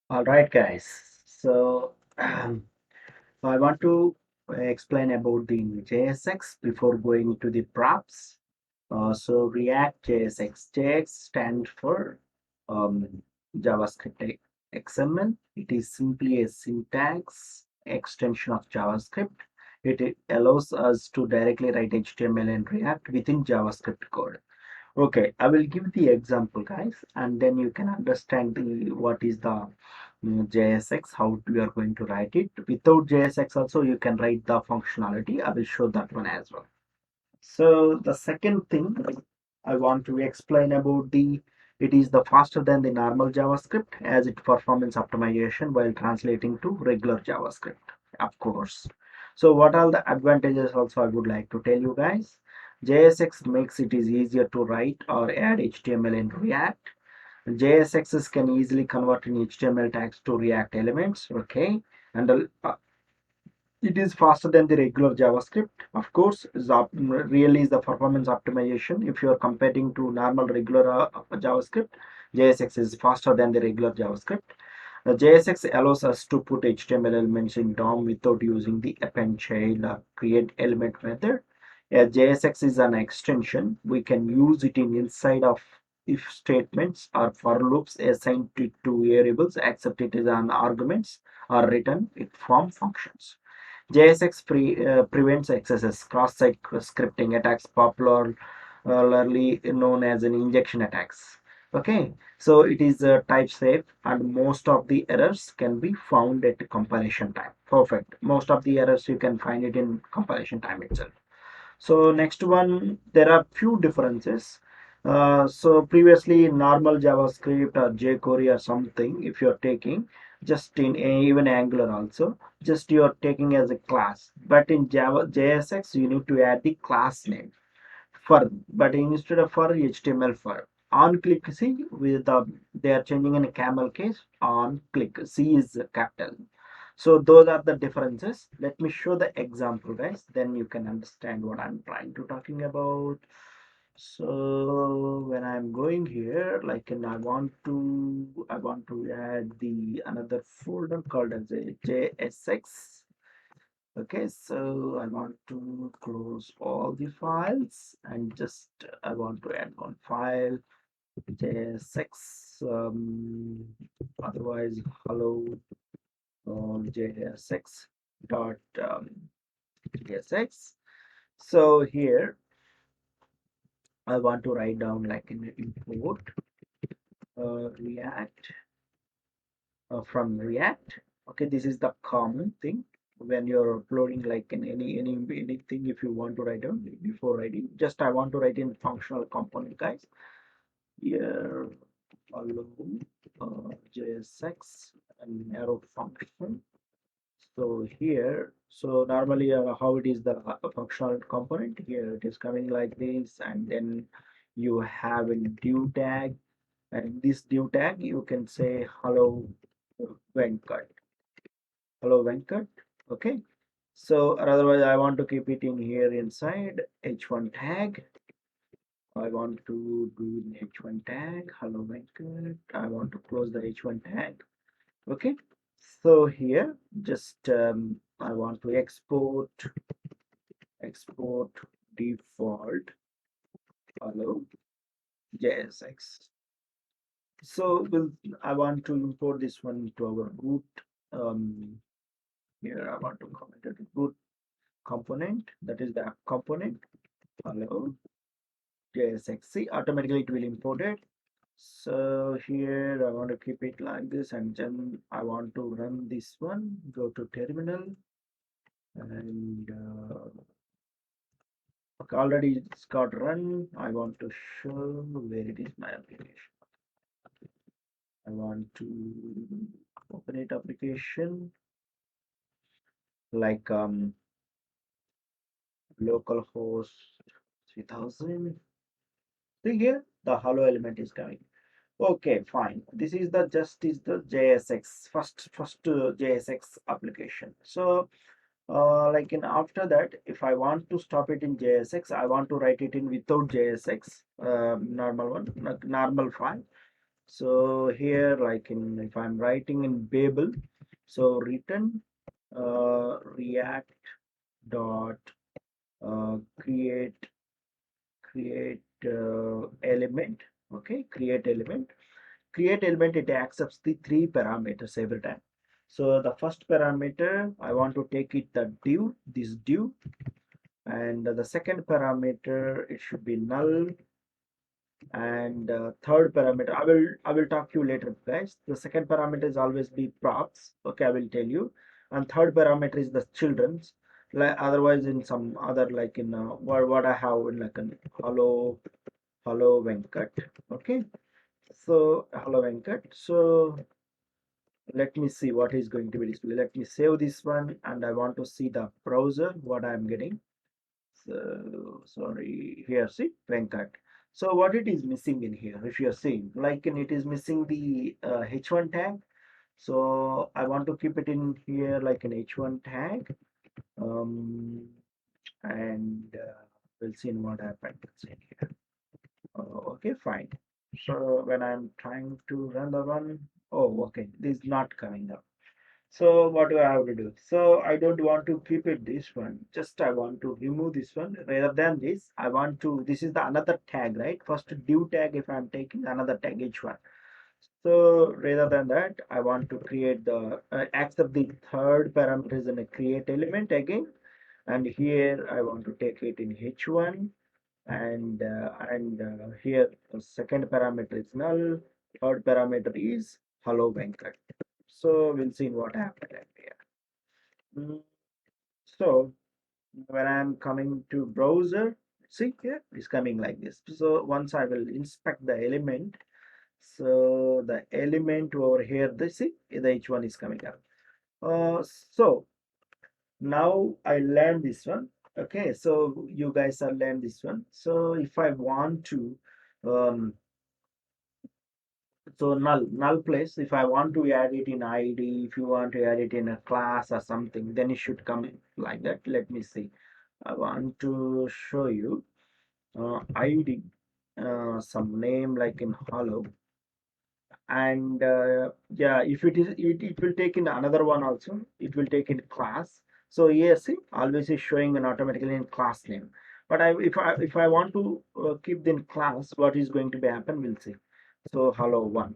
All right, guys. So I want to explain about the JSX before going to the props. So React JSX. JX stands for um, JavaScript XML. It is simply a syntax extension of JavaScript. It allows us to directly write HTML and React within JavaScript code. Okay, I will give the example, guys, and then you can understand the what is the JSX, how we are going to write it. Without JSX also, you can write the functionality. I will show that one as well. So the second thing I want to explain about it is the faster than the normal JavaScript as it performance optimization while translating to regular JavaScript, of course. So what are the advantages also I would like to tell you guys. JSX makes it is easier to write or add HTML in React. JSXs can easily convert in HTML tags to React elements, okay, and it is faster than the regular JavaScript. Of course, really is the performance optimization. If you are comparing to normal regular JavaScript, JSX is faster than the regular JavaScript. The JSX allows us to put HTML elements in DOM without using the append child or create element method. JSX is an extension. We can use it in inside of if statements or for loops assigned to variables, except it is an arguments or written it from functions. JSX prevents excesses, cross-site scripting attacks, popularly known as an injection attacks. Okay, so it is type safe, and most of the errors can be found at compilation time. Perfect. Most of the errors you can find it in compilation time itself. So next one, there are few differences. So previously normal JavaScript or jQuery or something, if you're taking just in even Angular also, just you're taking as a class. But in Java JSX, you need to add the class name for, but instead of for HTML for. On click C with they are changing in a camel case. On click C is capital. So those are the differences. Let me show the example, guys, then you can understand what I'm trying to talking about. So when I'm going here, like, and I want to add the another folder called as a JSX. Okay, so I want to close all the files and just I want to add one file, JSX, otherwise hello JSX dot JSX. So here I want to write down like an import React from React. Okay, this is the common thing when you're uploading like in anything. If you want to write down before writing, just I want to write in functional component, guys. Here follow JSX and arrow function. So here, so normally how it is the functional component, here it is coming like this, and then you have a div tag, and this div tag you can say hello Venkat, hello Venkat. Okay, so otherwise I want to keep it in here inside h1 tag. I want to do the h1 tag hello Venkat. I want to close the h1 tag. Okay, so here just I want to export default hello JSX. So I want to import this one to our root. Um, Here I want to comment it root component, that is the app component. Hello JSX. See, automatically it will import it. So here I want to keep it like this, and then I want to run this one. Go to terminal and okay, already it's got run. I want to show where it is my application. I want to open it application like localhost 3000. See here the hello element is coming. Okay, fine. This is the just is the JSX first JSX application. So like in after that, if I want to stop it in JSX, I want to write it in without JSX normal one, like normal file. So here, like in if I'm writing in Babel, so return React dot create element. Okay, create element, it accepts the three parameters every time. So the first parameter, I want to take it the div, this div, and the second parameter, it should be null, and third parameter, I will talk to you later, guys. The second parameter is always be props. Okay, I will tell you. And third parameter is the children's. Like otherwise, in some other, like in what I have in like an hello Venkat. Okay, so hello Venkat. So let me see what is going to be displayed. Let me save this one, and I want to see the browser what I am getting. So sorry, here see Venkat. So what it is missing in here, if you are seeing, like it is missing the h1 tag. So I want to keep it in here like an h1 tag, um, and we'll see in what happens in here. Okay, fine. So when I'm trying to run the one, oh, okay, this is not coming up. So what do I have to do? So I don't want to keep it this one. Just I want to remove this one. Rather than this, I want to, this is the another tag, right? First div tag, if I'm taking another tag each one. So rather than that, I want to create the, accept the third parameter in a create element again. And here I want to take it in h1, and here the second parameter is null, third parameter is hello Venkat. So we'll see what happened here. Mm, So when I'm coming to browser, see here it's coming like this. So once I will inspect the element, so the element over here, this see the h1 is coming up. So now I learned this one. Okay, so you guys are learned this one. So if I want to um, so null place, if I want to add it in id, if you want to add it in a class or something, then it should come in like that. Let me see. I want to show you id, some name like in hello, and yeah, if it will take in another one also, it will take in class. So yes, see, always is showing an automatically in class name. But if I want to keep the class, what is going to be happen, we'll see. So hello one.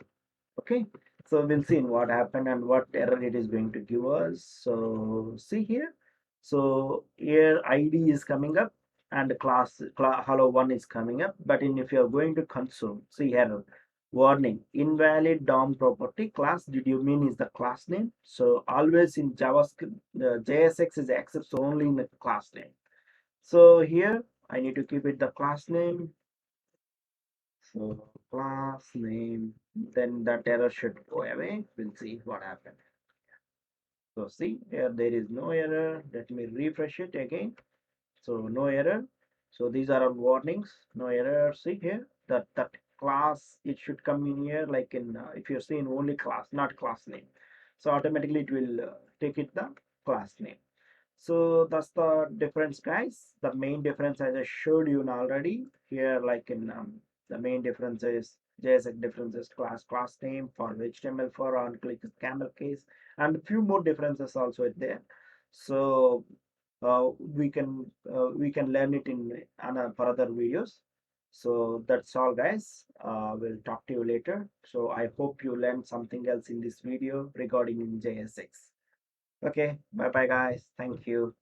Okay, so we'll see in what happened and what error it is going to give us. So see here, so here id is coming up and class hello one is coming up, but if you're going to console, see error warning invalid dom property class. Did you mean is the class name? So always in JavaScript, the JSX is accepts only in the class name. So here I need to keep it the class name. So class name, then that error should go away. We'll see what happened. So see here there is no error. Let me refresh it again. So no error. So these are all warnings. No error. See here that class, it should come in here like in if you're seeing only class, not class name. So automatically it will take it the class name. So that's the difference, guys. The main difference, as I showed you already here, like in the main difference is JSX differences class name for HTML for on click camel case, and a few more differences also there. So we can learn it in further videos. So that's all, guys. We'll talk to you later. So I hope you learned something else in this video regarding in JSX. Okay, bye bye, guys. Thank you.